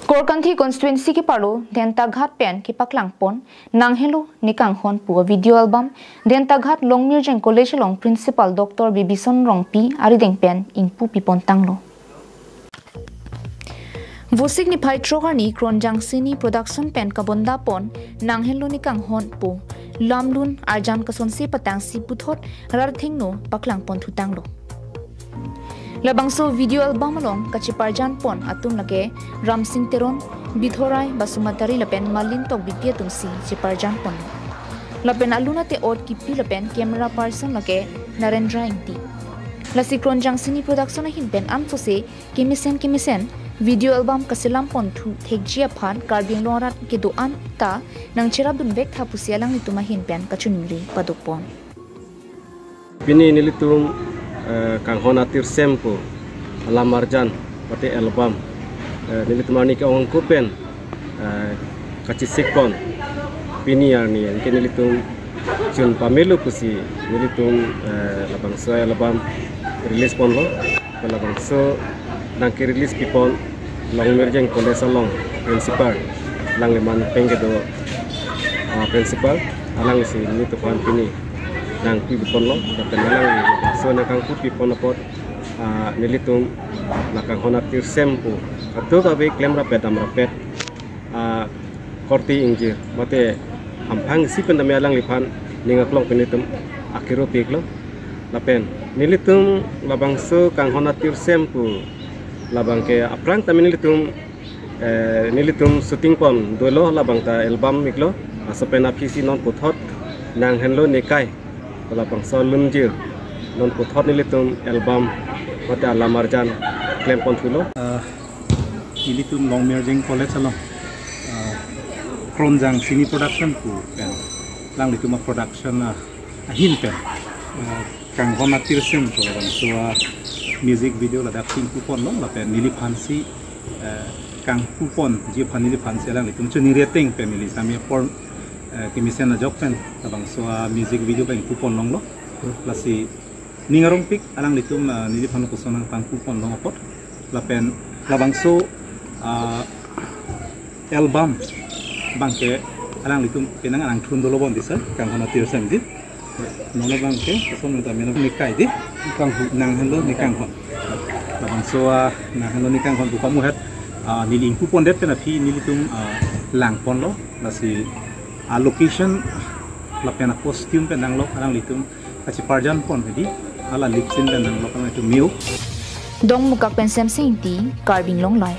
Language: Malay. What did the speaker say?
Korkanthi constituency ki paro denta ghat pen ki paklang pon nanghelo nikang hon pu video album denta ghat longmirjeng college long principal Dr. Bibison Rongpi arideng pen ingpu pipon tanglo Vosik ni phai trogarni Kronjang Cine Production pen kabonda pon nanghelo nikang hon pu lamlun arjan kasonsi patang si puthot rarthingno paklang ponthu tanglo Labangso video album along kachiparjan pon atum lage Ram Singh Teron Bithorai Basumatari lapen malin tok bipia tumsi chiparjan pon lapen aluna te or kipi lapen camera person lage Narendra Ingti lasi Kronjang Cine Production ahin pen anfose kimisen video album kasilam ponthu thekjia phan karbing lorat ke doan ta nang cherabun bek thapusia lang nituma hin pen kachunimri padopon Pini nilitung kang honatir sempo alam arjan pati album nilitumani ka ong kupen kacisikon pini arni ke nilitung chun pamelu pusi nilitung labang so album release pon lo labang so nang ke release pipon long merjeng college long principal lang leman penggedo principal alang si nilitupan pini nang pipon lo dapenalang so nakang pipon apot nilitung nakang honatir sempo atau kabe klem rapet amrapet korti injir mate ampang si pendami alang lipan ningaklong penitum akiro piklo lapen nilitung labang so kang honatir sempo labang ke aprang tami nilitung shooting pon dolo labang ta album miklo asopena pc non puthot nang henlo nekai labang so lunjir non puthot nilitung album mata lamarjan klem pon thulo nilitung long merging college along Kronjang Cine Production pu pen lang lituma production ahin pen kang honatir sem to labang so music video la acting kupon long la pen nili phansi kang kupon je phanili phansi lang litum chuni rating pe mili sami form kimisen na jok pen labang so music video bang kupon long lo lasi ningarong pik alang litum nili phan kusonang kang kupon long apot la pen labang so album bangke alang litum penang alang thun dolo bon disa kang honatir sem dit nona bangke kasong ta mena nikai di kang nang hendo nikang hon labang soa nang hendo nikang hon buka muhat nili kupon det pena phi nilitung lang pon lo lasi location la pena costume penang lo alang litum kachi parjan pon di ala lipsin penang lo kang itu miu dong mukak pensem seinti karbing long lai